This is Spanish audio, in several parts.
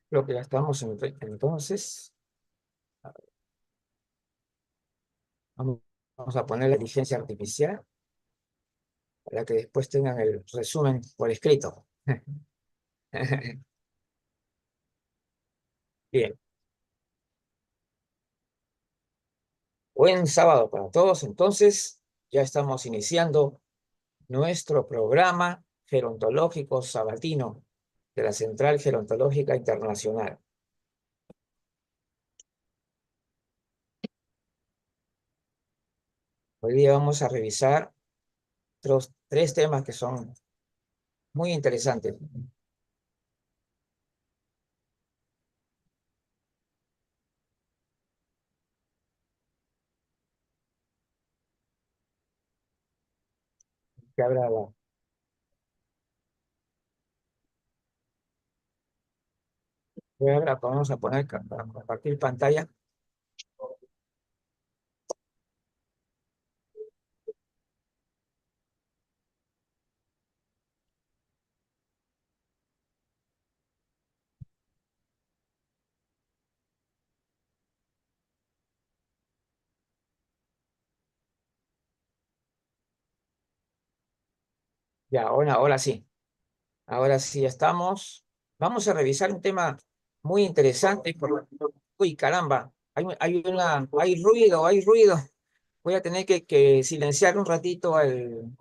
Lo que ya estamos entonces, vamos vamos a poner la inteligencia artificial para que después tengan el resumen por escrito. Bien, buen sábado para todos. Entonces, ya estamos iniciando nuestro programa gerontológico sabatino de la Central Gerontológica Internacional. Hoy día vamos a revisar tres temas que son muy interesantes. Que habla vamos a poner para compartir pantalla. Ya, ahora sí. Ahora sí estamos. Vamos a revisar un tema muy interesante. Uy, caramba, hay ruido, hay ruido. Voy a tener que silenciar un ratito el-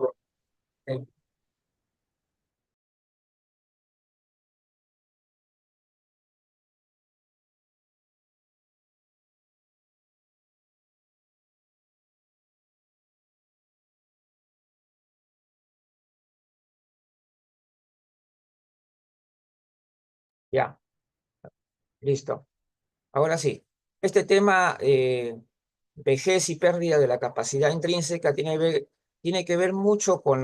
Ya, listo. Ahora sí. Este tema, vejez y pérdida de la capacidad intrínseca, tiene que ver mucho con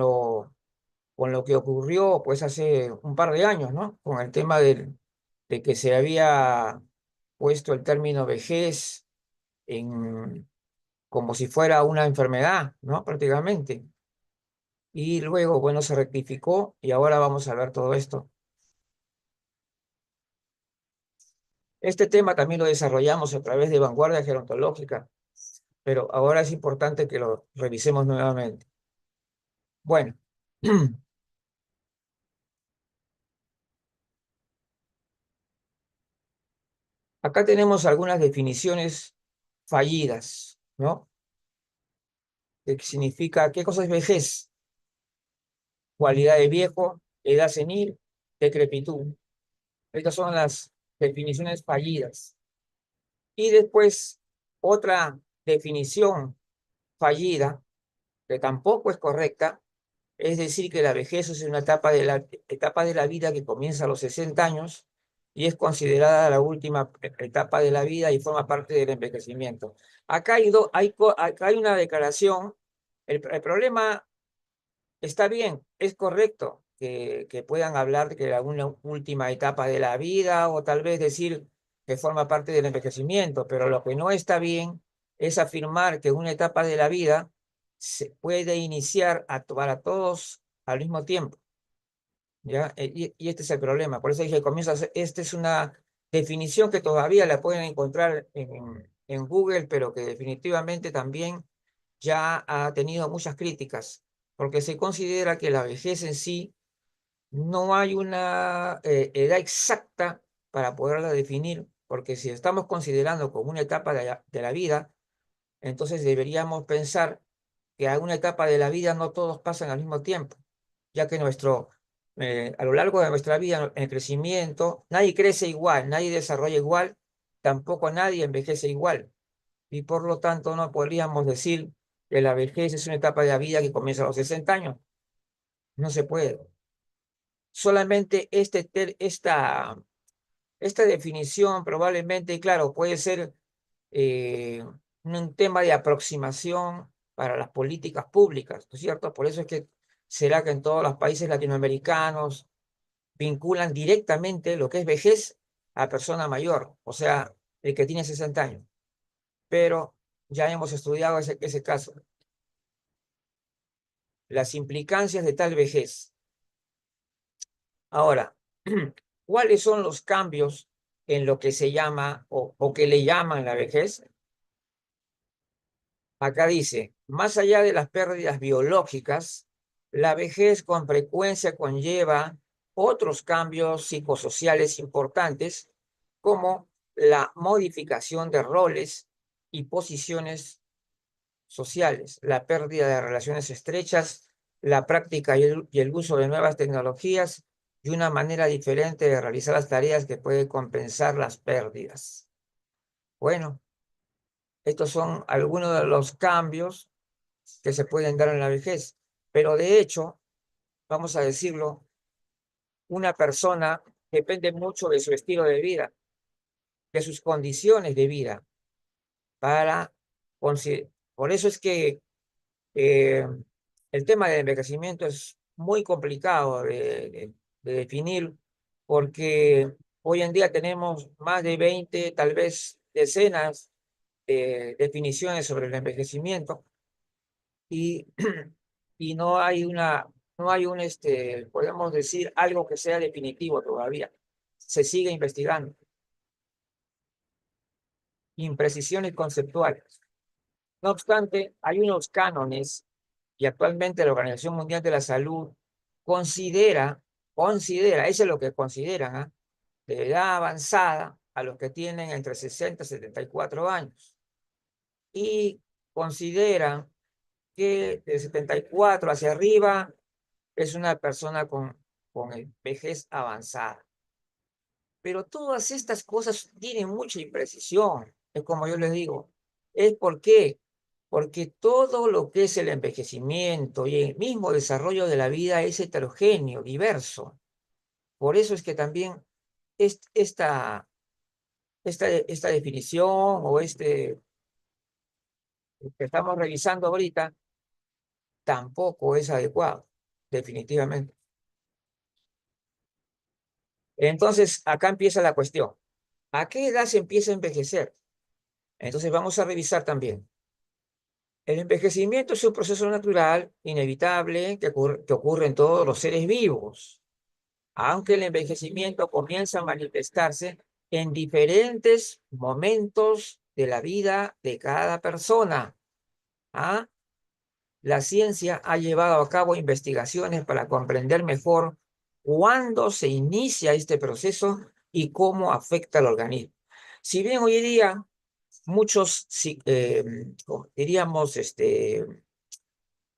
lo que ocurrió pues hace un par de años, ¿no? Con el tema de que se había puesto el término vejez en, como si fuera una enfermedad, ¿no? Prácticamente. Y luego, bueno, se rectificó y ahora vamos a ver todo esto. Este tema también lo desarrollamos a través de Vanguardia Gerontológica, pero ahora es importante que lo revisemos nuevamente. Bueno, acá tenemos algunas definiciones fallidas, ¿no? ¿Qué significa? ¿Qué cosa es vejez? Cualidad de viejo, edad senil, decrepitud. Estas son las definiciones fallidas. Y después, otra definición fallida, que tampoco es correcta, es decir, que la vejez es una etapa de la vida que comienza a los 60 años y es considerada la última etapa de la vida y forma parte del envejecimiento. Acá acá hay una declaración. El problema está bien, es correcto que puedan hablar de que era una última etapa de la vida o tal vez decir que forma parte del envejecimiento, pero lo que no está bien es afirmar que una etapa de la vida se puede iniciar para todos al mismo tiempo, ¿ya? Y este es el problema. Por eso dije, esta es una definición que todavía la pueden encontrar en Google, pero que definitivamente también ya ha tenido muchas críticas, porque se considera que la vejez en sí no hay una edad exacta para poderla definir, porque si estamos considerando como una etapa de la vida, entonces deberíamos pensar que a una etapa de la vida no todos pasan al mismo tiempo, ya que a lo largo de nuestra vida, en el crecimiento, nadie crece igual, nadie desarrolla igual, tampoco nadie envejece igual. Y por lo tanto no podríamos decir que la vejez es una etapa de la vida que comienza a los 60 años. No se puede. Solamente esta definición probablemente, claro, puede ser eh, un tema de aproximación para las políticas públicas, ¿no es cierto? Por eso es que será que en todos los países latinoamericanos vinculan directamente lo que es vejez a persona mayor, o sea, el que tiene 60 años. Pero ya hemos estudiado ese caso. Las implicancias de tal vejez. Ahora, ¿cuáles son los cambios en lo que se llama o que le llaman la vejez. Acá dice, más allá de las pérdidas biológicas, la vejez con frecuencia conlleva otros cambios psicosociales importantes, como la modificación de roles y posiciones sociales, la pérdida de relaciones estrechas, la práctica y el uso de nuevas tecnologías y una manera diferente de realizar las tareas que puede compensar las pérdidas. Bueno, estos son algunos de los cambios que se pueden dar en la vejez, pero de hecho, vamos a decirlo, una persona depende mucho de su estilo de vida, de sus condiciones de vida, para por eso es que eh, el tema del envejecimiento es muy complicado de definir, porque hoy en día tenemos más de 20, tal vez decenas de definiciones sobre el envejecimiento y, y no hay podemos decir, algo que sea definitivo todavía. Se sigue investigando. Imprecisiones conceptuales. No obstante, hay unos cánones y actualmente la Organización Mundial de la Salud considera, eso es lo que consideran, ¿ah? De edad avanzada a los que tienen entre 60 y 74 años. Y consideran que de 74 hacia arriba es una persona con vejez avanzada. Pero todas estas cosas tienen mucha imprecisión. Es como yo les digo. ¿Es por qué? Porque todo lo que es el envejecimiento y el mismo desarrollo de la vida es heterogéneo, diverso. Por eso es que también esta definición o que estamos revisando ahorita tampoco es adecuado, definitivamente. Entonces, acá empieza la cuestión. ¿A qué edad se empieza a envejecer? Entonces vamos a revisar también. El envejecimiento es un proceso natural, inevitable, que ocurre en todos los seres vivos, aunque el envejecimiento comienza a manifestarse en diferentes momentos de la vida de cada persona. ¿Ah? La ciencia ha llevado a cabo investigaciones para comprender mejor cuándo se inicia este proceso y cómo afecta al organismo. Si bien hoy día muchos, diríamos,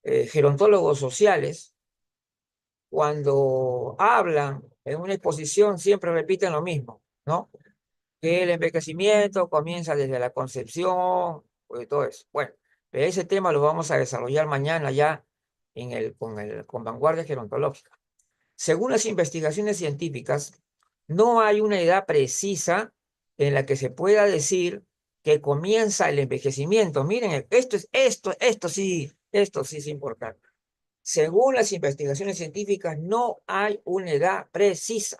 gerontólogos sociales, cuando hablan en una exposición, siempre repiten lo mismo, ¿no? Que el envejecimiento comienza desde la concepción, pues todo eso. Bueno, pero ese tema lo vamos a desarrollar mañana ya con Vanguardia Gerontológica. Según las investigaciones científicas, no hay una edad precisa en la que se pueda decir que comienza el envejecimiento. Miren, esto sí es importante. Según las investigaciones científicas, no hay una edad precisa.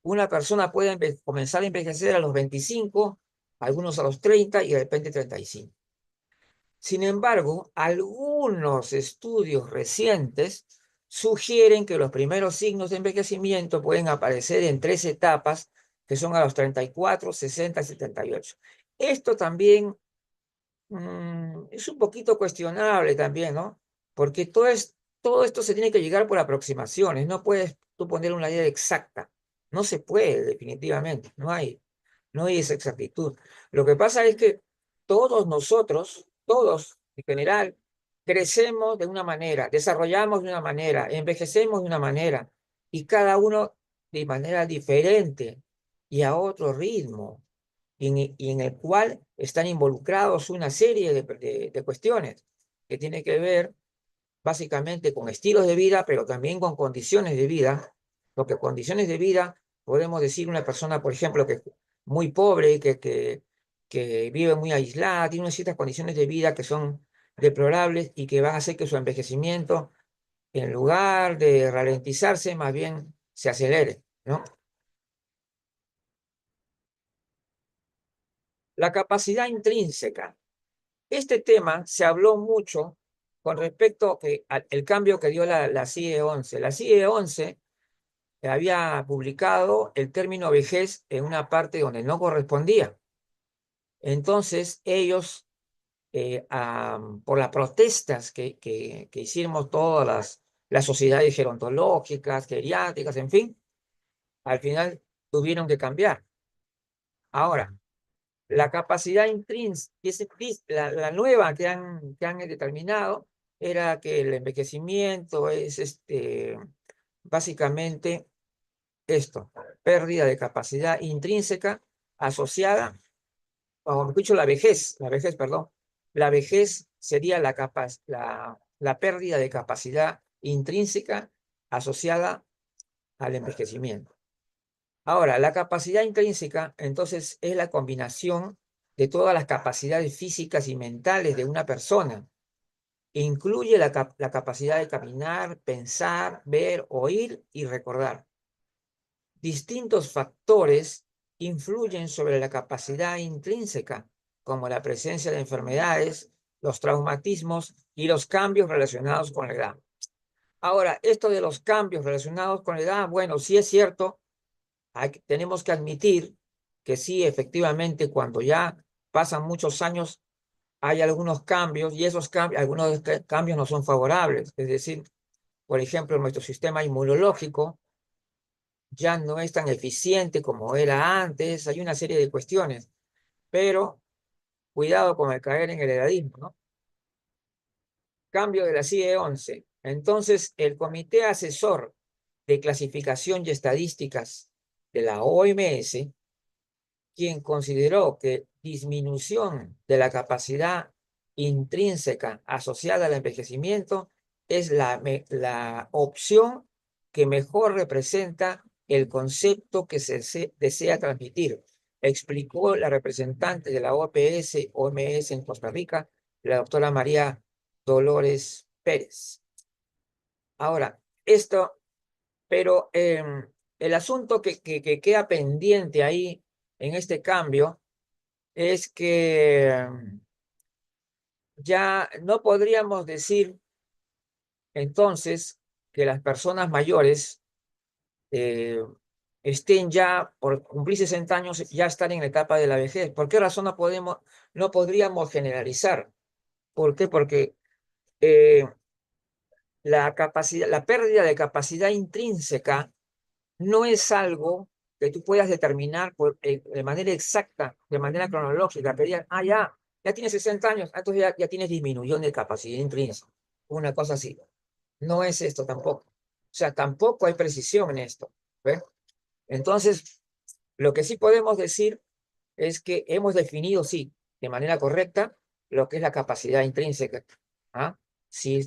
Una persona puede comenzar a envejecer a los 25, algunos a los 30 y de repente 35. Sin embargo, algunos estudios recientes sugieren que los primeros signos de envejecimiento pueden aparecer en tres etapas, que son a los 34, 60 y 78. Esto también es un poquito cuestionable también, ¿no? Porque todo esto se tiene que llegar por aproximaciones, no puedes tú poner una idea exacta, no se puede definitivamente, no hay esa exactitud. Lo que pasa es que todos nosotros, todos en general, crecemos de una manera, desarrollamos de una manera, envejecemos de una manera, y cada uno de manera diferente y a otro ritmo y en el cual están involucrados una serie de cuestiones que tienen que ver básicamente con estilos de vida, pero también con condiciones de vida. Porque condiciones de vida, podemos decir una persona, por ejemplo, que es muy pobre, que vive muy aislada, tiene ciertas condiciones de vida que son deplorables y que van a hacer que su envejecimiento, en lugar de ralentizarse, más bien se acelere, ¿no? La capacidad intrínseca. Este tema se habló mucho con respecto al cambio que dio la CIE 11. La CIE 11 había publicado el término vejez en una parte donde no correspondía. Entonces ellos, por las protestas que hicimos todas las sociedades gerontológicas, geriátricas, en fin, al final tuvieron que cambiar. Ahora, la capacidad intrínseca, la nueva que han determinado, era que el envejecimiento es básicamente esto, pérdida de capacidad intrínseca asociada, o mejor dicho, la vejez, perdón. La vejez sería la pérdida de capacidad intrínseca asociada al envejecimiento. Ahora, la capacidad intrínseca, entonces, es la combinación de todas las capacidades físicas y mentales de una persona. Incluye la capacidad de caminar, pensar, ver, oír y recordar. Distintos factores influyen sobre la capacidad intrínseca, como la presencia de enfermedades, los traumatismos y los cambios relacionados con la edad. Ahora, esto de los cambios relacionados con la edad, bueno, sí es cierto, tenemos que admitir que sí, efectivamente, cuando ya pasan muchos años, hay algunos cambios y esos cambios, algunos cambios no son favorables. Es decir, por ejemplo, nuestro sistema inmunológico ya no es tan eficiente como era antes, hay una serie de cuestiones, pero cuidado con el caer en el edadismo, ¿no? Cambio de la CIE 11. Entonces, el Comité Asesor de Clasificación y Estadísticas de la OMS, quien consideró que disminución de la capacidad intrínseca asociada al envejecimiento es la opción que mejor representa el concepto que se desea transmitir, explicó la representante de la OMS en Costa Rica, la doctora María Dolores Pérez. Ahora, pero el asunto que queda pendiente ahí en este cambio es que ya no podríamos decir entonces que las personas mayores eh, estén ya por cumplir 60 años, ya están en la etapa de la vejez. ¿Por qué razón no podríamos generalizar? ¿Por qué? Porque eh, la pérdida de capacidad intrínseca no es algo que tú puedas determinar de manera exacta, de manera cronológica, que digan, ya tienes 60 años, entonces ya tienes disminución de capacidad intrínseca, una cosa así. No es esto tampoco. O sea, tampoco hay precisión en esto. ¿Ves? Entonces, lo que sí podemos decir es que hemos definido, sí, de manera correcta, lo que es la capacidad intrínseca. ¿Ah? Sí,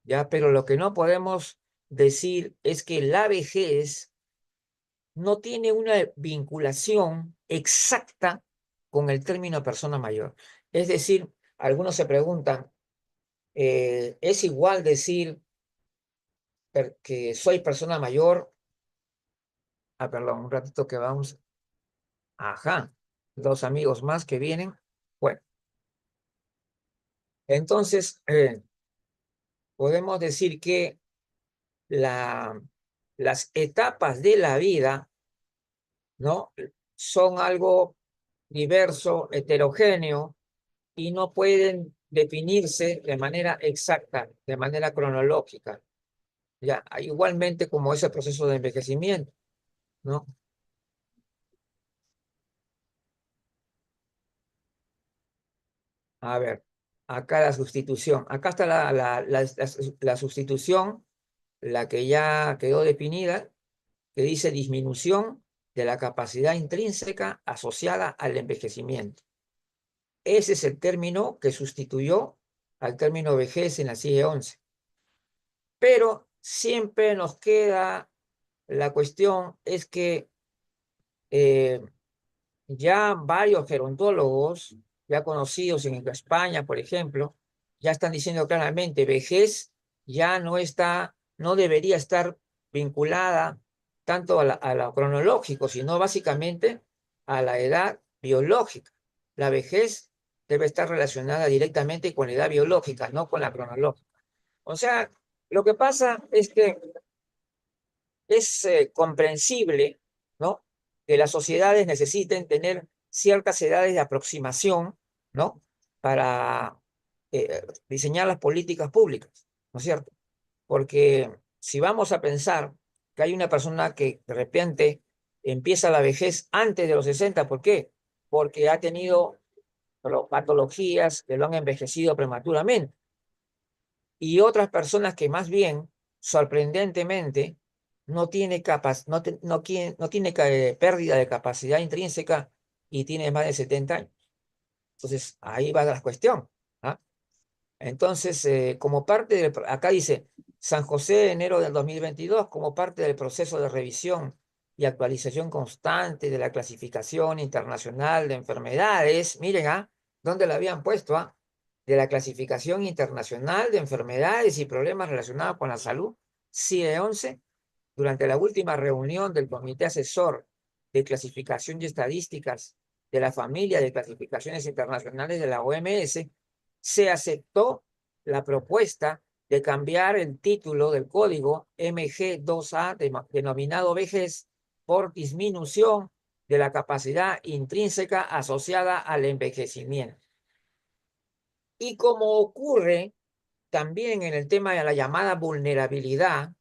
ya, pero lo que no podemos decir es que la vejez no tiene una vinculación exacta con el término persona mayor. Es decir, algunos se preguntan, ¿es igual decir que soy persona mayor? Perdón, un ratito que vamos. Ajá, dos amigos más que vienen. Bueno, entonces podemos decir que la, las etapas de la vida, ¿no? Son algo diverso, heterogéneo, y no pueden definirse de manera exacta, de manera cronológica, ya, igualmente como ese proceso de envejecimiento, ¿no? A ver, acá la sustitución, acá está la sustitución, la que ya quedó definida, que dice disminución de la capacidad intrínseca asociada al envejecimiento. Ese es el término que sustituyó al término vejez en la CIE 11. Pero siempre nos queda la cuestión es que eh, ya varios gerontólogos, ya conocidos en España, por ejemplo, ya están diciendo claramente, vejez ya no debería estar vinculada tanto a lo cronológico, sino básicamente a la edad biológica. La vejez debe estar relacionada directamente con la edad biológica, no con la cronológica. O sea, lo que pasa es que es comprensible, ¿no?, que las sociedades necesiten tener ciertas edades de aproximación, ¿no?, para diseñar las políticas públicas, ¿no es cierto? Porque si vamos a pensar que hay una persona que de repente empieza la vejez antes de los 60, ¿por qué? Porque ha tenido patologías que lo han envejecido prematuramente. Y otras personas que más bien, sorprendentemente, no tiene, no tiene pérdida de capacidad intrínseca y tiene más de 70 años. Entonces, ahí va la cuestión. ¿Ah? Entonces, como parte del, acá dice, San José, enero del 2022, como parte del proceso de revisión y actualización constante de la clasificación internacional de enfermedades, miren, ¿dónde la habían puesto? De la clasificación internacional de enfermedades y problemas relacionados con la salud, CIE 11, durante la última reunión del Comité Asesor de Clasificación y Estadísticas de la familia de clasificaciones internacionales de la OMS, se aceptó la propuesta de cambiar el título del código MG2A, denominado vejez, por disminución de la capacidad intrínseca asociada al envejecimiento. Y como ocurre también en el tema de la llamada vulnerabilidad,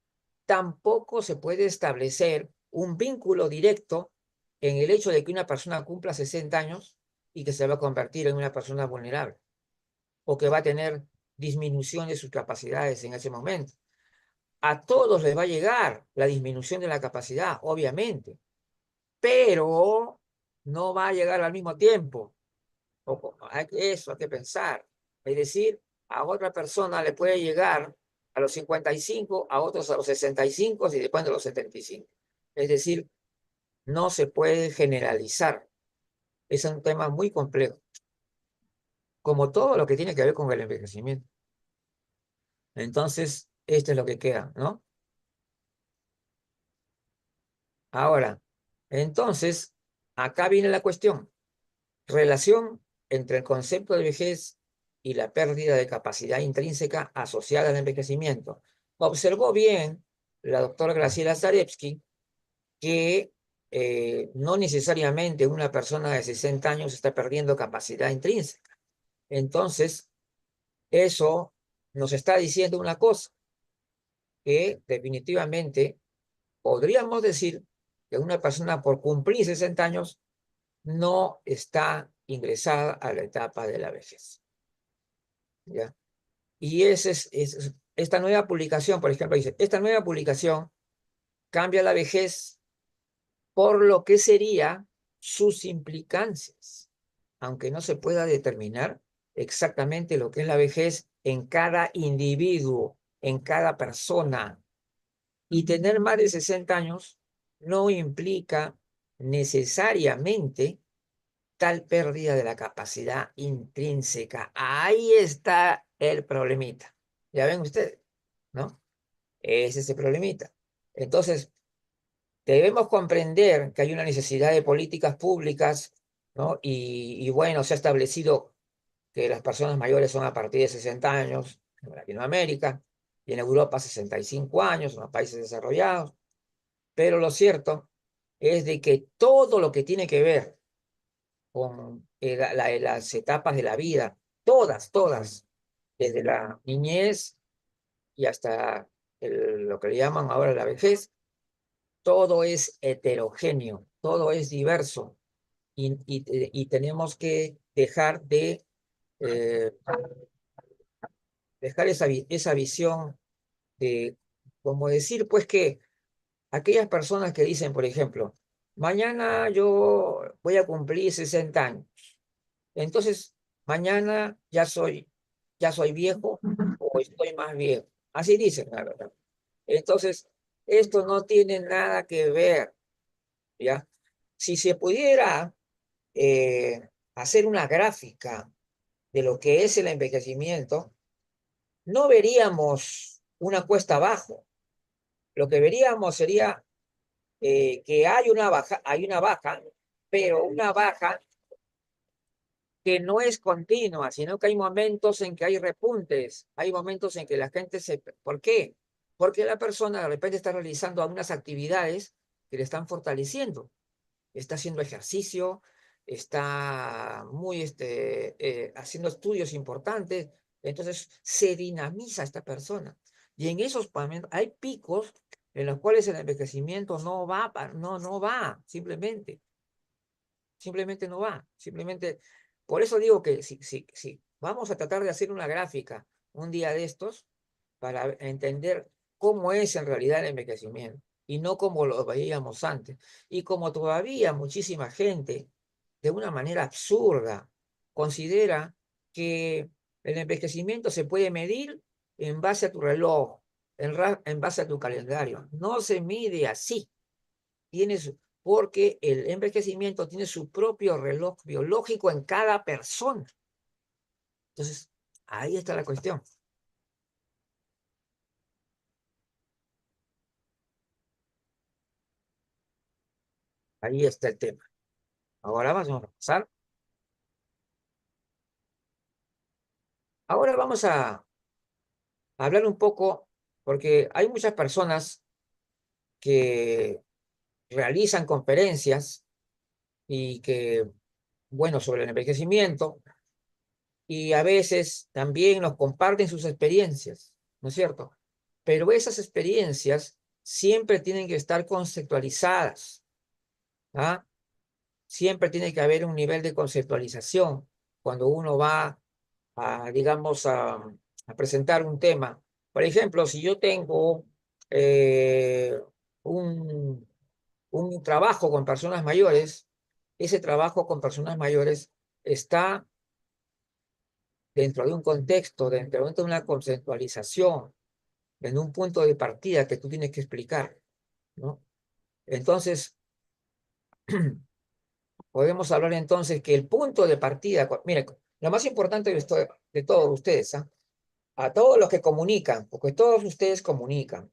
tampoco se puede establecer un vínculo directo en el hecho de que una persona cumpla 60 años y que se va a convertir en una persona vulnerable o que va a tener disminución de sus capacidades en ese momento. A todos les va a llegar la disminución de la capacidad, obviamente, pero no va a llegar al mismo tiempo. Eso hay que pensar. Es decir, a otra persona le puede llegar a los 55, a otros a los 65 y después de los 75. Es decir, no se puede generalizar. Es un tema muy complejo, como todo lo que tiene que ver con el envejecimiento. Entonces, esto es lo que queda, ¿no? Ahora, entonces, acá viene la cuestión. Relación entre el concepto de vejez y la pérdida de capacidad intrínseca asociada al envejecimiento. Observó bien la doctora Graciela Zarevsky que no necesariamente una persona de 60 años está perdiendo capacidad intrínseca. Entonces, eso nos está diciendo una cosa, que definitivamente podríamos decir que una persona por cumplir 60 años no está ingresada a la etapa de la vejez. ¿Ya? Y esta nueva publicación, por ejemplo, dice, esta nueva publicación cambia la vejez por lo que sería sus implicancias, aunque no se pueda determinar exactamente lo que es la vejez en cada individuo, en cada persona. Y tener más de 60 años no implica necesariamente tal pérdida de la capacidad intrínseca. Ahí está el problemita. Ya ven ustedes, ¿no? Ese es el problemita. Entonces, debemos comprender que hay una necesidad de políticas públicas, ¿no? Y bueno, se ha establecido que las personas mayores son a partir de 60 años en Latinoamérica y en Europa 65 años, en los países desarrollados. Pero lo cierto es de que todo lo que tiene que ver con las etapas de la vida, todas, desde la niñez y hasta lo que le llaman ahora la vejez, todo es heterogéneo, todo es diverso y tenemos que dejar de eh, dejar esa visión de, como decir, pues que aquellas personas que dicen, por ejemplo, mañana yo voy a cumplir 60 años. Entonces, mañana ya soy viejo o estoy más viejo. Así dicen, la verdad. Entonces, esto no tiene nada que ver, ¿ya? Si se pudiera hacer una gráfica de lo que es el envejecimiento, no veríamos una cuesta abajo. Lo que veríamos sería que hay una baja, pero una baja que no es continua, sino que hay momentos en que hay repuntes, hay momentos en que la gente se... ¿Por qué? Porque la persona de repente está realizando algunas actividades que le están fortaleciendo. Está haciendo ejercicio, está muy, haciendo estudios importantes. Entonces se dinamiza esta persona. Y en esos momentos hay picos en los cuales el envejecimiento no va, no va, simplemente no va. Simplemente, por eso digo que si vamos a tratar de hacer una gráfica un día de estos para entender cómo es en realidad el envejecimiento y no como lo veíamos antes. Y como todavía muchísima gente, de una manera absurda, considera que el envejecimiento se puede medir en base a tu reloj, en base a tu calendario. No se mide así. Tienes, porque el envejecimiento tiene su propio reloj biológico en cada persona. Entonces, ahí está la cuestión. Ahí está el tema. Ahora vamos a pasar. Ahora vamos a hablar un poco, porque hay muchas personas que realizan conferencias y que, bueno, sobre el envejecimiento, y a veces también nos comparten sus experiencias, ¿no es cierto? Pero esas experiencias siempre tienen que estar conceptualizadas, ¿ah? Siempre tiene que haber un nivel de conceptualización cuando uno va a, digamos, a presentar un tema. Por ejemplo, si yo tengo eh, un, un trabajo con personas mayores, ese trabajo con personas mayores está dentro de un contexto, dentro de una conceptualización, en un punto de partida que tú tienes que explicar, ¿no? Entonces, podemos hablar entonces que el punto de partida, mire, lo más importante de todos ustedes, ¿ah? A todos los que comunican, porque todos ustedes comunican.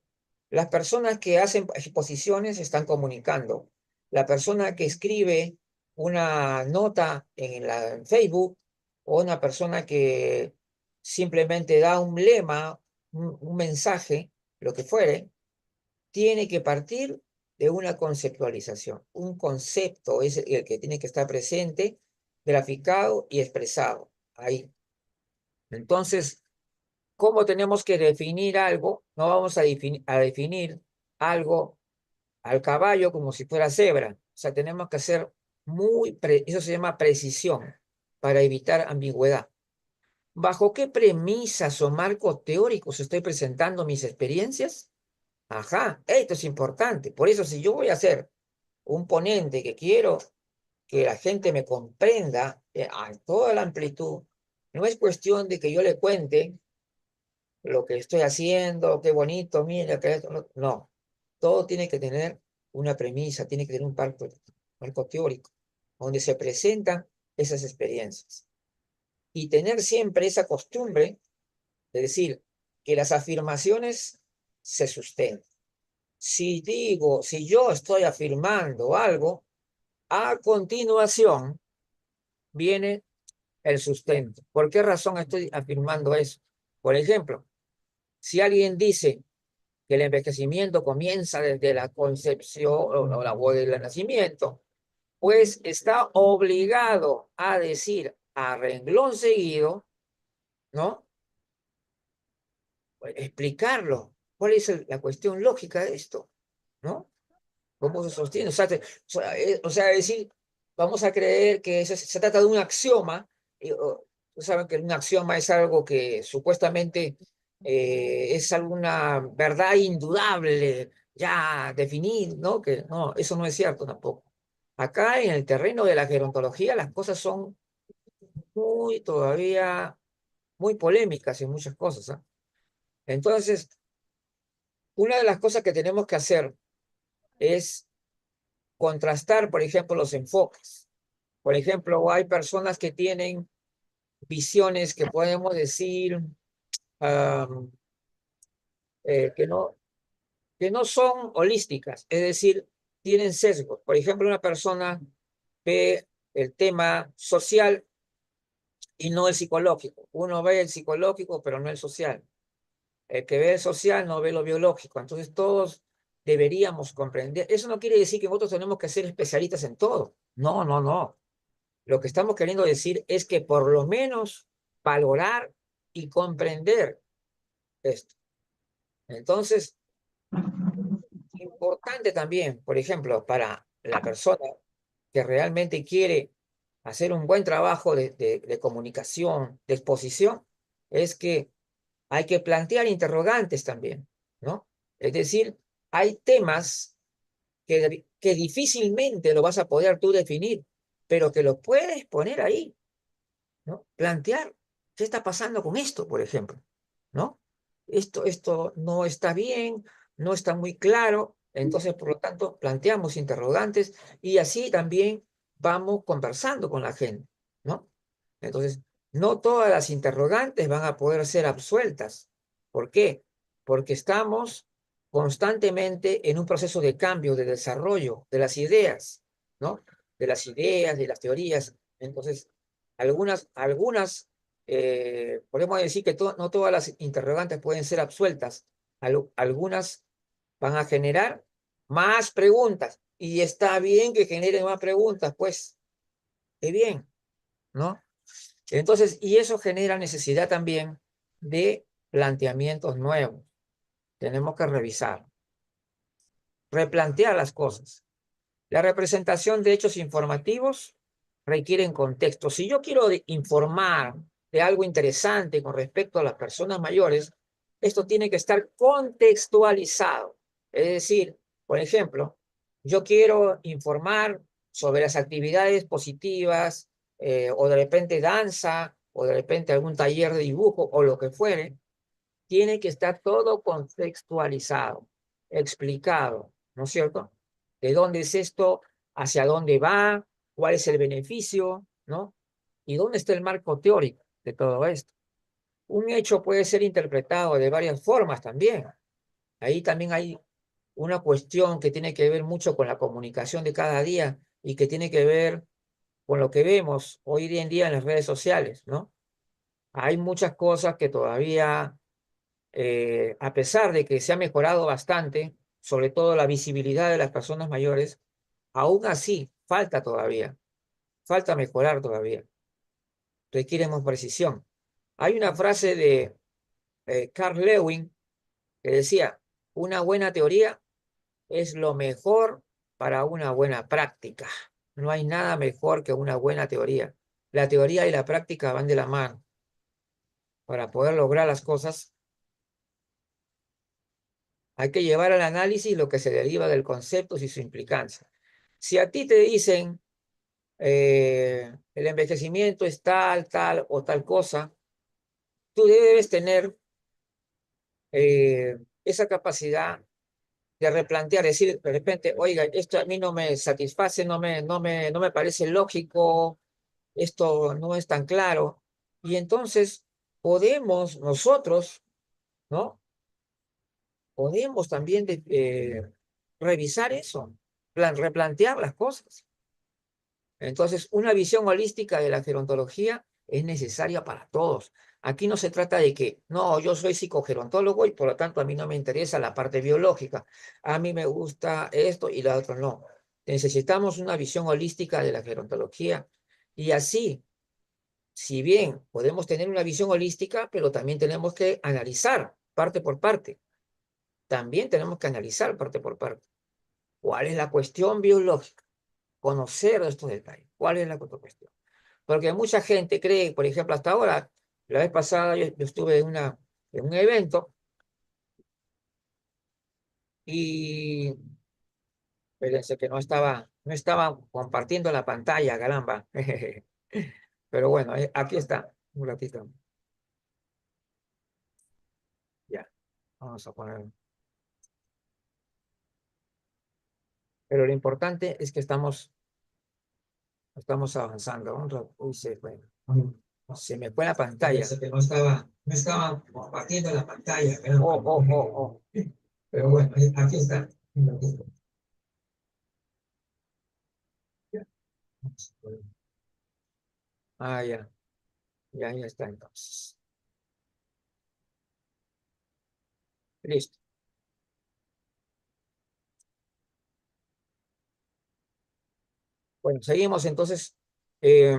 Las personas que hacen exposiciones están comunicando. La persona que escribe una nota en Facebook o una persona que simplemente da un lema, un mensaje, lo que fuere, tiene que partir de una conceptualización. Un concepto es el que tiene que estar presente, graficado y expresado ahí. Entonces, ¿cómo tenemos que definir algo? No vamos a definir algo al caballo como si fuera cebra. O sea, tenemos que hacer eso se llama precisión para evitar ambigüedad. ¿Bajo qué premisas o marcos teóricos estoy presentando mis experiencias? Ajá, esto es importante. Por eso, si yo voy a ser un ponente que quiero que la gente me comprenda a toda la amplitud, no es cuestión de que yo le cuente lo que estoy haciendo, qué bonito, mira, que esto, no, no. Todo tiene que tener una premisa, tiene que tener un marco teórico, donde se presentan esas experiencias. Y tener siempre esa costumbre de decir que las afirmaciones se sustentan. Si yo estoy afirmando algo, a continuación viene el sustento. ¿Por qué razón estoy afirmando eso? Por ejemplo, si alguien dice que el envejecimiento comienza desde la concepción o del nacimiento, pues está obligado a decir a renglón seguido, ¿no? Pues explicarlo. ¿Cuál es la cuestión lógica de esto? ¿No? ¿Cómo se sostiene? O sea, decir, vamos a creer que se trata de un axioma. Ustedes saben que un axioma es algo que supuestamente es alguna verdad indudable, ya definida, ¿no? Que no, eso no es cierto tampoco. Acá en el terreno de la gerontología las cosas son todavía muy polémicas en muchas cosas, ¿ah? Entonces, una de las cosas que tenemos que hacer es contrastar, por ejemplo, los enfoques. Por ejemplo, hay personas que tienen visiones que podemos decir um, eh, que, no, que no son holísticas, es decir, tienen sesgos. Por ejemplo, una persona ve el tema social y no el psicológico. Uno ve el psicológico, pero no el social. El que ve el social no ve lo biológico. Entonces todos deberíamos comprender. Eso no quiere decir que nosotros tenemos que ser especialistas en todo. No, no, no. Lo que estamos queriendo decir es que por lo menos valorar y comprender esto. Entonces, importante también, por ejemplo, para la persona que realmente quiere hacer un buen trabajo de comunicación, de exposición, es que hay que plantear interrogantes también, ¿no? Es decir, hay temas que difícilmente lo vas a poder tú definir, pero que lo puedes poner ahí, ¿no? Plantear, ¿qué está pasando con esto, por ejemplo? ¿No? Esto no está bien, no está muy claro, entonces, por lo tanto, planteamos interrogantes y así también vamos conversando con la gente, ¿no? Entonces, no todas las interrogantes van a poder ser absueltas. ¿Por qué? Porque estamos constantemente en un proceso de cambio, de desarrollo de las ideas, ¿no? De las ideas, de las teorías. Entonces, podemos decir que no todas las interrogantes pueden ser absueltas. Algunas van a generar más preguntas. Y está bien que generen más preguntas, pues, qué bien, ¿no? Entonces, y eso genera necesidad también de planteamientos nuevos. Tenemos que revisar, replantear las cosas. La representación de hechos informativos requiere contexto. Si yo quiero informar de algo interesante con respecto a las personas mayores, esto tiene que estar contextualizado. Es decir, por ejemplo, yo quiero informar sobre las actividades positivas, o de repente danza, o de repente algún taller de dibujo, o lo que fuere, tiene que estar todo contextualizado, explicado, ¿no es cierto? ¿De dónde es esto? ¿Hacia dónde va? ¿Cuál es el beneficio? ¿No? ¿Y dónde está el marco teórico de todo esto? Un hecho puede ser interpretado de varias formas también. Ahí también hay una cuestión que tiene que ver mucho con la comunicación de cada día y que tiene que ver con lo que vemos hoy en día en las redes sociales, ¿no? Hay muchas cosas que todavía, a pesar de que se ha mejorado bastante, sobre todo la visibilidad de las personas mayores, aún así falta mejorar todavía, requieres precisión. Hay una frase de Carl Lewin que decía, una buena teoría es lo mejor para una buena práctica. No hay nada mejor que una buena teoría. La teoría y la práctica van de la mano. Para poder lograr las cosas, hay que llevar al análisis lo que se deriva del concepto y su implicancia. Si a ti te dicen el envejecimiento es tal, tal o tal cosa, tú debes tener esa capacidad de replantear, decir de repente, oiga, esto a mí no me satisface, no me parece lógico, esto no es tan claro. Y entonces podemos nosotros, ¿no? Podemos también revisar eso, replantear las cosas. Entonces, una visión holística de la gerontología es necesaria para todos. Aquí no se trata de que, no, yo soy psicogerontólogo y por lo tanto a mí no me interesa la parte biológica. A mí me gusta esto y la otra no. Necesitamos una visión holística de la gerontología. Y así, si bien podemos tener una visión holística, pero también tenemos que analizar parte por parte. También tenemos que analizar parte por parte. ¿Cuál es la cuestión biológica? Conocer estos detalles. ¿Cuál es la otra cuestión? Porque mucha gente cree, por ejemplo, hasta ahora, la vez pasada yo estuve en un evento y fíjense que no estaba compartiendo la pantalla, caramba. Pero bueno, aquí está, un ratito. Ya, vamos a poner. Pero lo importante es que estamos avanzando. Uy, se me fue la pantalla. Parece que no estaba compartiendo la pantalla. Oh. Pero bueno, aquí está. Ah, ya está entonces. Listo. Bueno, seguimos entonces. Eh,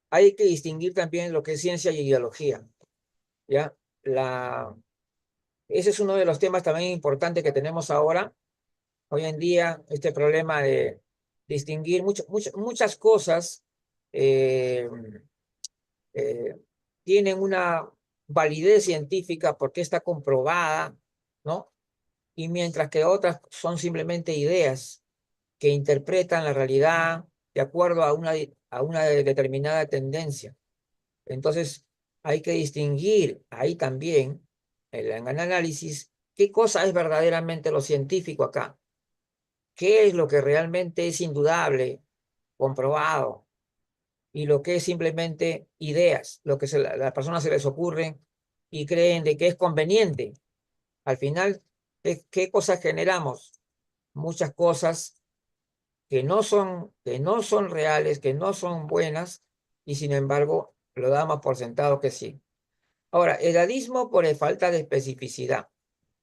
hay que distinguir también lo que es ciencia y ideología, ¿ya? Ese es uno de los temas también importantes que tenemos ahora. Hoy en día, este problema de distinguir muchas cosas eh, eh, tienen una validez científica porque está comprobada, ¿no? Y mientras que otras son simplemente ideas que interpretan la realidad de acuerdo a una determinada tendencia. Entonces, hay que distinguir ahí también, en el análisis, qué cosa es verdaderamente lo científico acá, qué es lo que realmente es indudable, comprobado, y lo que es simplemente ideas, lo que a las personas se les ocurre y creen de que es conveniente. Al final, ¿qué cosas generamos? Muchas cosas que no son reales, que no son buenas, y sin embargo lo damos por sentado que sí. Ahora, edadismo por falta de especificidad.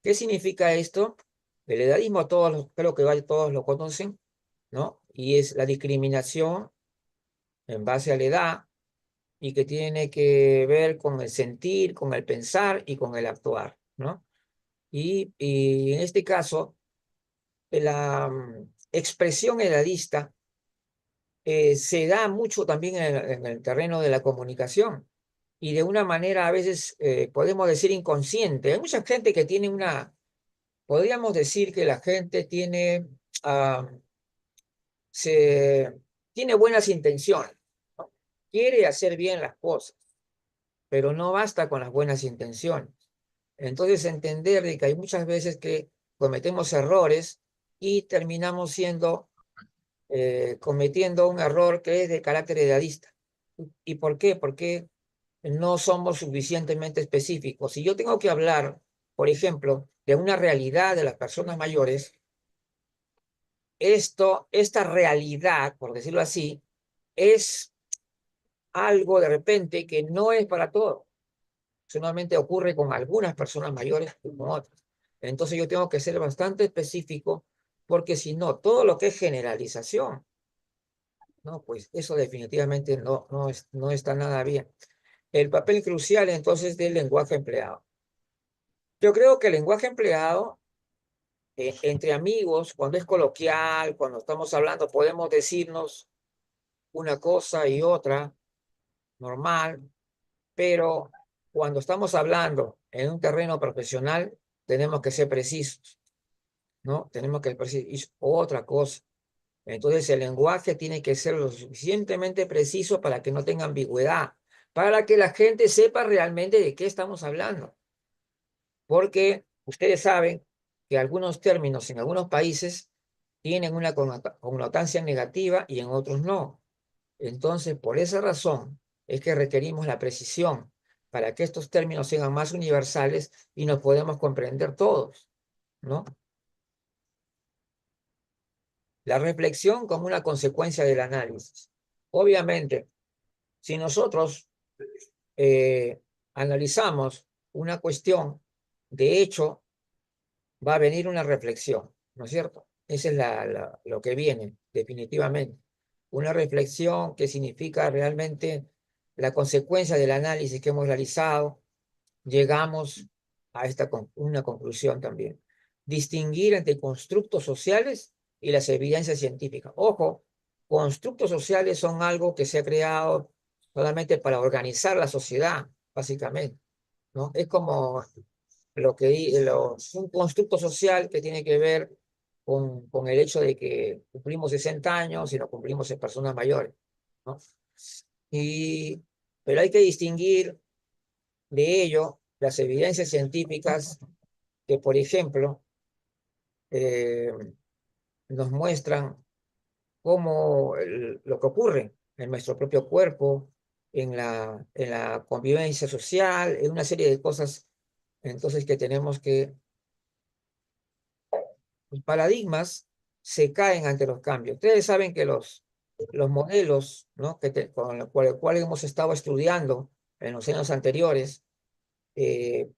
¿Qué significa esto? El edadismo creo que todos lo conocen, ¿no? Y es la discriminación en base a la edad y que tiene que ver con el sentir, con el pensar y con el actuar, ¿no? Y en este caso, la expresión edadista se da mucho también en el terreno de la comunicación y de una manera a veces podemos decir inconsciente. Hay mucha gente que tiene podríamos decir que la gente ah, se, tiene buenas intenciones, ¿no? Quiere hacer bien las cosas, pero no basta con las buenas intenciones. Entonces entender de que hay muchas veces que cometemos errores y terminamos cometiendo un error que es de carácter edadista. ¿Y por qué? Porque no somos suficientemente específicos. Si yo tengo que hablar, por ejemplo, de una realidad de las personas mayores, esta realidad, por decirlo así, es algo de repente que no es para todos. Solamente ocurre con algunas personas mayores que con otras. Entonces yo tengo que ser bastante específico porque si no, todo lo que es generalización, no, pues eso definitivamente no está nada bien. El papel crucial entonces del lenguaje empleado. Yo creo que el lenguaje empleado entre amigos, cuando es coloquial, cuando estamos hablando, podemos decirnos una cosa y otra normal, pero cuando estamos hablando en un terreno profesional, tenemos que ser precisos, ¿no? Tenemos que precisar otra cosa. Entonces el lenguaje tiene que ser lo suficientemente preciso para que no tenga ambigüedad, para que la gente sepa realmente de qué estamos hablando. Porque ustedes saben que algunos términos en algunos países tienen una connotación negativa y en otros no. Entonces, por esa razón es que requerimos la precisión para que estos términos sean más universales y nos podemos comprender todos, ¿no? La reflexión como una consecuencia del análisis. Obviamente, si nosotros eh, analizamos una cuestión, de hecho, va a venir una reflexión, ¿no es cierto? Esa es lo que viene, definitivamente. Una reflexión que significa realmente la consecuencia del análisis que hemos realizado, llegamos a una conclusión también. Distinguir entre constructos sociales y las evidencias científicas. Ojo, constructos sociales son algo que se ha creado solamente para organizar la sociedad, básicamente, ¿no? Es como un constructo social que tiene que ver con el hecho de que cumplimos 60 años y no cumplimos en personas mayores, ¿no? Y, pero hay que distinguir de ello las evidencias científicas que, por ejemplo, eh, nos muestran lo que ocurre en nuestro propio cuerpo, en la convivencia social, en una serie de cosas, entonces que tenemos que los paradigmas se caen ante los cambios. Ustedes saben que los modelos, ¿no? Con el cual hemos estado estudiando en los años anteriores, eh,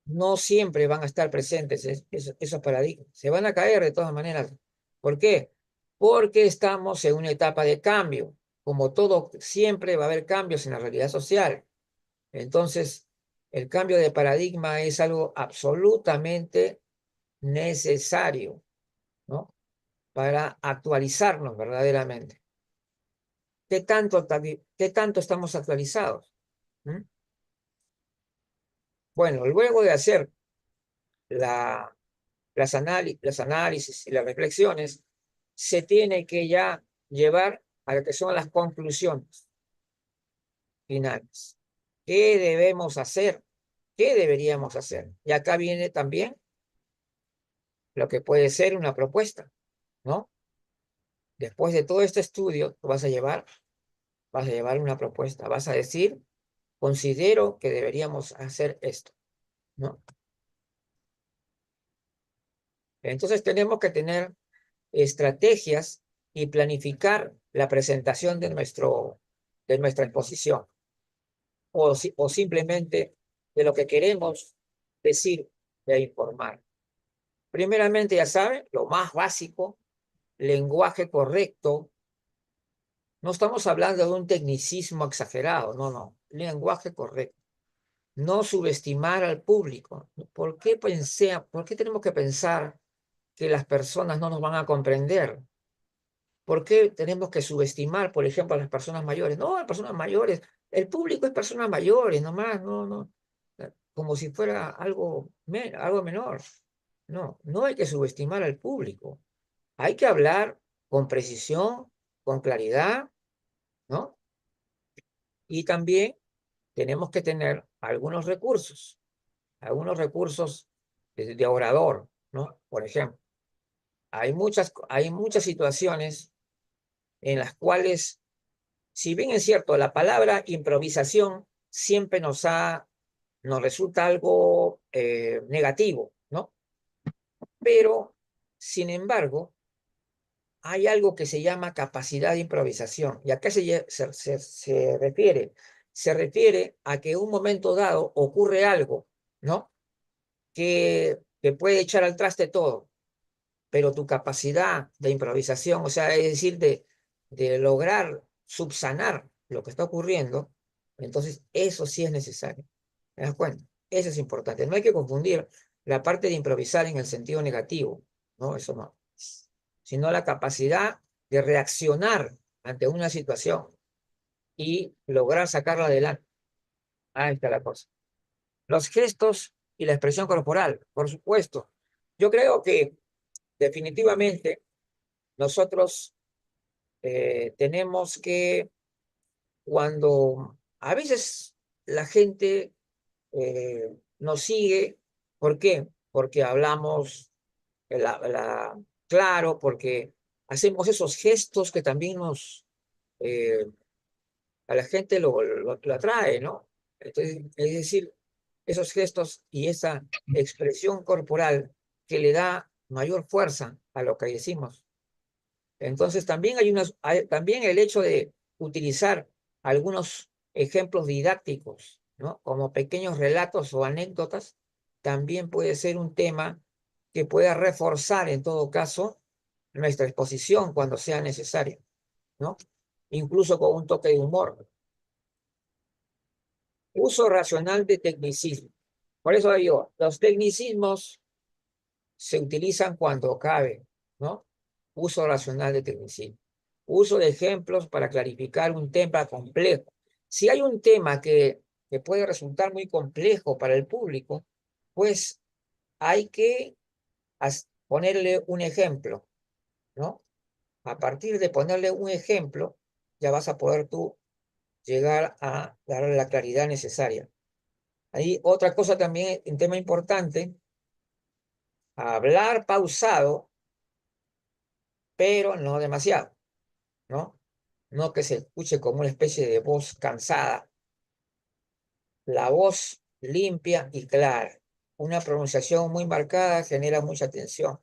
no siempre van a estar presentes esos paradigmas. Se van a caer de todas maneras. ¿Por qué? Porque estamos en una etapa de cambio. Como todo, siempre va a haber cambios en la realidad social. Entonces, el cambio de paradigma es algo absolutamente necesario, ¿no? Para actualizarnos verdaderamente. ¿Qué tanto estamos actualizados? ¿Mm? Bueno, luego de hacer la, las análisis y las reflexiones, se tiene que ya llevar a lo que son las conclusiones finales. ¿Qué debemos hacer? ¿Qué deberíamos hacer? Y acá viene también lo que puede ser una propuesta, ¿no? Después de todo este estudio, tú vas a llevar una propuesta, vas a decir, considero que deberíamos hacer esto, ¿no? Entonces tenemos que tener estrategias y planificar la presentación de nuestra exposición o simplemente de lo que queremos decir e informar. Primeramente, ya saben, lo más básico, lenguaje correcto. No estamos hablando de un tecnicismo exagerado, no, no, lenguaje correcto. No subestimar al público. ¿Por qué tenemos que pensar que las personas no nos van a comprender? ¿Por qué tenemos que subestimar, por ejemplo, a las personas mayores? No, las personas mayores, el público es personas mayores, nomás, no, no, como si fuera algo menor. No, no hay que subestimar al público. Hay que hablar con precisión, con claridad, ¿no? Y también tenemos que tener algunos recursos de orador, ¿no? Por ejemplo, hay muchas situaciones en las cuales, si bien es cierto, la palabra improvisación siempre nos resulta algo negativo, ¿no? Pero, sin embargo, hay algo que se llama capacidad de improvisación. ¿Y a qué se refiere? Se refiere a que en un momento dado ocurre algo, ¿no? Que puede echar al traste todo, pero tu capacidad de improvisación, o sea, es decir, de lograr subsanar lo que está ocurriendo, entonces eso sí es necesario. ¿Te das cuenta? Eso es importante. No hay que confundir la parte de improvisar en el sentido negativo, ¿no? Eso no. Sino la capacidad de reaccionar ante una situación y lograr sacarla adelante. Ahí está la cosa. Los gestos y la expresión corporal, por supuesto. Yo creo que definitivamente nosotros tenemos que, cuando a veces la gente nos sigue, ¿por qué? Porque hablamos claro, porque hacemos esos gestos que también eh, a la gente lo atrae, ¿no? Entonces, es decir, esos gestos y esa expresión corporal que le da mayor fuerza a lo que decimos. Entonces, también el hecho de utilizar algunos ejemplos didácticos, ¿no? Como pequeños relatos o anécdotas, también puede ser un tema que pueda reforzar, en todo caso, nuestra exposición cuando sea necesario, ¿no? Incluso con un toque de humor. Uso racional de tecnicismo. Por eso digo, los tecnicismos se utilizan cuando cabe, ¿no? Uso racional de tecnicismo. Uso de ejemplos para clarificar un tema complejo. Si hay un tema que puede resultar muy complejo para el público, pues hay que ponerle un ejemplo, ¿no? A partir de ponerle un ejemplo, ya vas a poder tú llegar a darle la claridad necesaria. Ahí otra cosa también, un tema importante, hablar pausado, pero no demasiado, ¿no? No que se escuche como una especie de voz cansada. La voz limpia y clara. Una pronunciación muy marcada genera mucha tensión.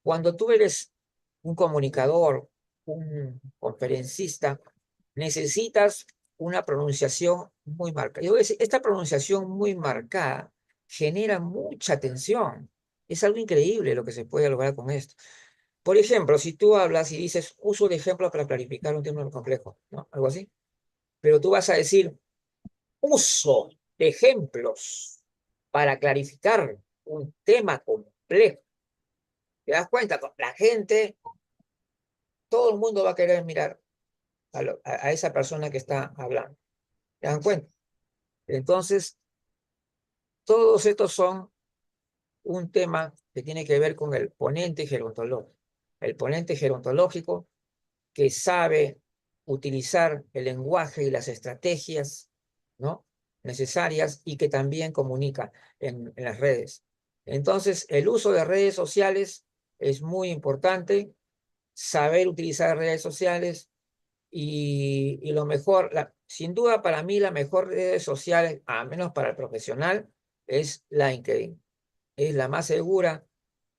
Cuando tú eres un comunicador, un conferencista, necesitas una pronunciación muy marcada. Yo voy a decir, esta pronunciación muy marcada genera mucha tensión. Es algo increíble lo que se puede lograr con esto. Por ejemplo, si tú hablas y dices, uso de ejemplo para clarificar un tema complejo, ¿no? Algo así. Pero tú vas a decir, uso de ejemplos para clarificar un tema complejo. ¿Te das cuenta? La gente, todo el mundo va a querer mirar a esa persona que está hablando. ¿Te dan cuenta? Entonces, todos estos son un tema que tiene que ver con el ponente gerontológico. El ponente gerontológico que sabe utilizar el lenguaje y las estrategias, ¿no?, necesarias y que también comunica en las redes. Entonces, el uso de redes sociales es muy importante, saber utilizar redes sociales y lo mejor, sin duda para mí la mejor redes sociales, al menos para el profesional, es LinkedIn. Es la más segura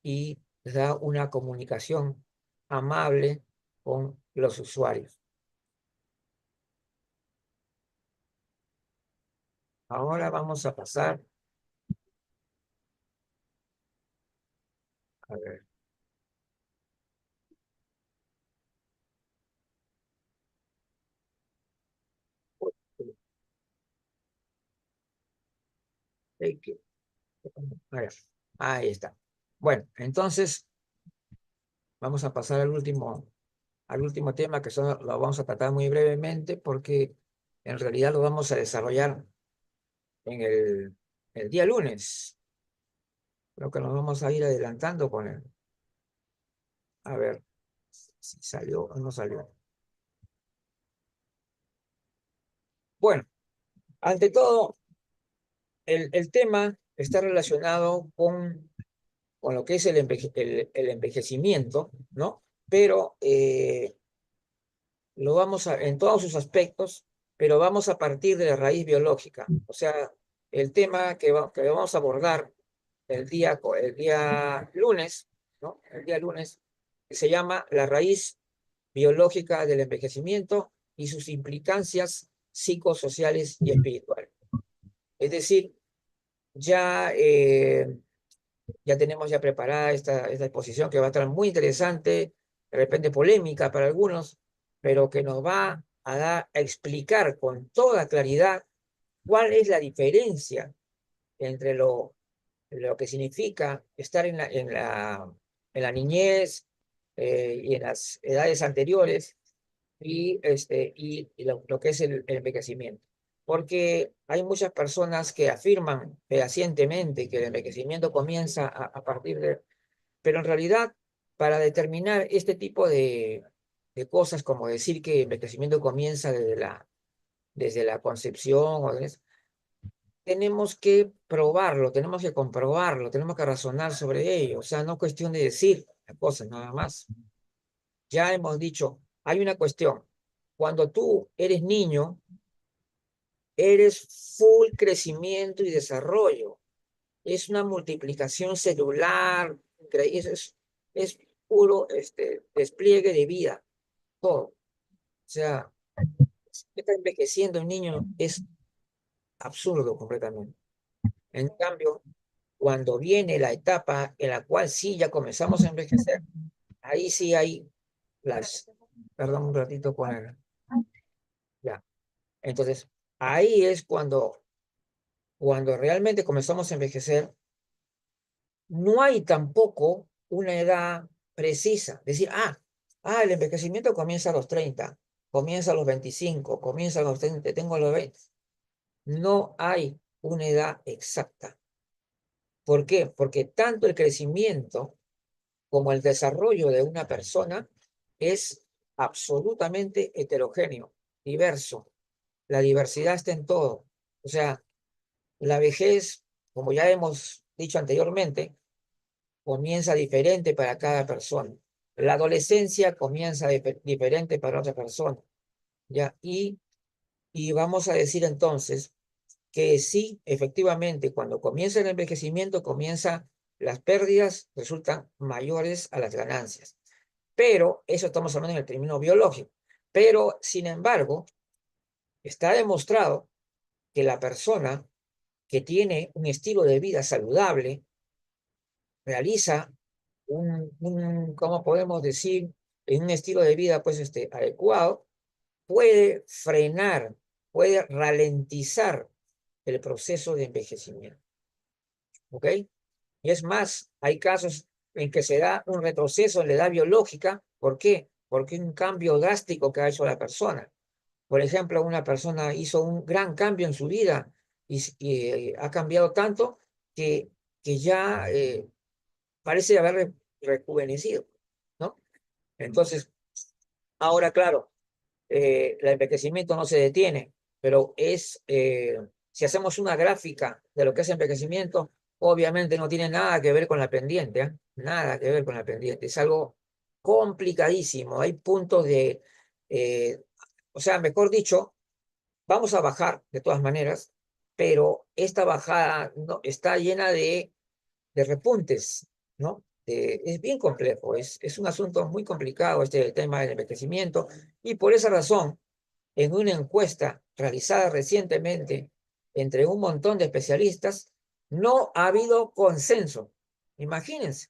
y da una comunicación amable con los usuarios. Ahora vamos a pasar a ver. eh, que- a ver, ahí está. Bueno, entonces vamos a pasar al último tema que lo vamos a tratar muy brevemente porque en realidad lo vamos a desarrollar en el día lunes. Creo que nos vamos a ir adelantando con él. A ver si salió o no salió. Bueno, ante todo, el tema está relacionado con lo que es el envejecimiento, ¿no? Pero lo vamos a, en todos sus aspectos, pero vamos a partir de la raíz biológica. O sea, el tema que vamos a abordar el día lunes, ¿no? El día lunes, se llama la raíz biológica del envejecimiento y sus implicancias psicosociales y espirituales. Es decir, ya, ya tenemos ya preparada esta exposición que va a estar muy interesante, de repente polémica para algunos, pero que nos va a explicar con toda claridad cuál es la diferencia entre lo que significa estar en la niñez y en las edades anteriores y lo que es el envejecimiento. Porque hay muchas personas que afirman fehacientemente que el envejecimiento comienza a partir de... Pero en realidad, para determinar este tipo de cosas, como decir que el envejecimiento comienza desde la concepción, tenemos que probarlo, tenemos que comprobarlo, tenemos que razonar sobre ello. O sea, no cuestión de decir las cosas nada más. Ya hemos dicho, hay una cuestión. Cuando tú eres niño, eres full crecimiento y desarrollo. Es una multiplicación celular, es puro despliegue de vida, todo. O sea, está envejeciendo el niño es absurdo completamente. En cambio, cuando viene la etapa en la cual sí ya comenzamos a envejecer, ahí sí hay las... Perdón un ratito con el... Ya. Entonces, ahí es cuando realmente comenzamos a envejecer, no hay tampoco una edad precisa. Decir, el envejecimiento comienza a los 30, comienza a los 25, comienza a los 30, tengo los 20. No hay una edad exacta. ¿Por qué? Porque tanto el crecimiento como el desarrollo de una persona es absolutamente heterogéneo, diverso. La diversidad está en todo. O sea, la vejez, como ya hemos dicho anteriormente, comienza diferente para cada persona. La adolescencia comienza diferente para otra persona. ¿Ya? Y vamos a decir entonces que sí, efectivamente, cuando comienza el envejecimiento, las pérdidas resultan mayores a las ganancias. Pero eso estamos hablando en el término biológico. Pero, sin embargo, Está demostrado que la persona que tiene un estilo de vida saludable realiza ¿cómo podemos decir? En un estilo de vida pues adecuado, puede frenar, puede ralentizar el proceso de envejecimiento. ¿Ok? Y es más, hay casos en que se da un retroceso en la edad biológica. ¿Por qué? Porque hay un cambio drástico que ha hecho la persona. Por ejemplo, una persona hizo un gran cambio en su vida y ha cambiado tanto que, que ya parece haber rejuvenecido, ¿no? Entonces, ahora, claro, el envejecimiento no se detiene, pero si hacemos una gráfica de lo que es envejecimiento, obviamente no tiene nada que ver con la pendiente, ¿eh? Nada que ver con la pendiente. Es algo complicadísimo. Hay puntos eh, o sea, mejor dicho, vamos a bajar de todas maneras, pero esta bajada no, está llena de repuntes, ¿no? Es bien complejo, es un asunto muy complicado este tema del envejecimiento y por esa razón, en una encuesta realizada recientemente entre un montón de especialistas, no ha habido consenso. Imagínense,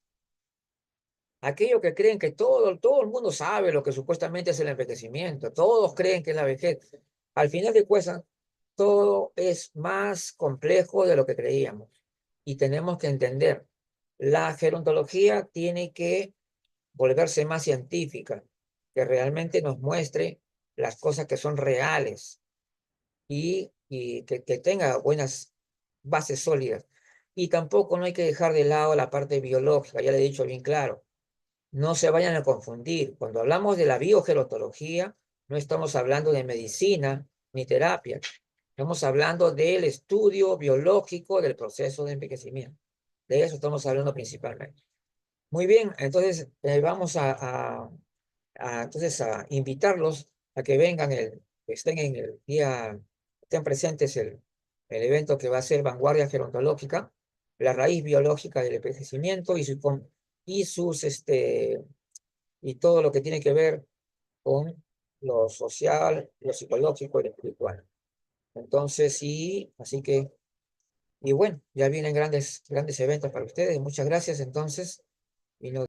aquellos que creen que todo el mundo sabe lo que supuestamente es el envejecimiento, todos creen que es la vejez. Al final de cuentas, todo es más complejo de lo que creíamos y tenemos que entender, la gerontología tiene que volverse más científica, que realmente nos muestre las cosas que son reales y que tenga buenas bases sólidas. Y tampoco no hay que dejar de lado la parte biológica, ya le he dicho bien claro. No se vayan a confundir. Cuando hablamos de la biogerontología, no estamos hablando de medicina ni terapia. Estamos hablando del estudio biológico del proceso de envejecimiento. De eso estamos hablando principalmente. Muy bien, entonces vamos entonces a invitarlos a que vengan, que estén en el día, estén presentes el evento que va a ser Vanguardia Gerontológica, la raíz biológica del envejecimiento y y todo lo que tiene que ver con lo social, lo psicológico y lo espiritual. Entonces, sí, así que, y bueno, ya vienen grandes eventos para ustedes. Muchas gracias entonces. Y nos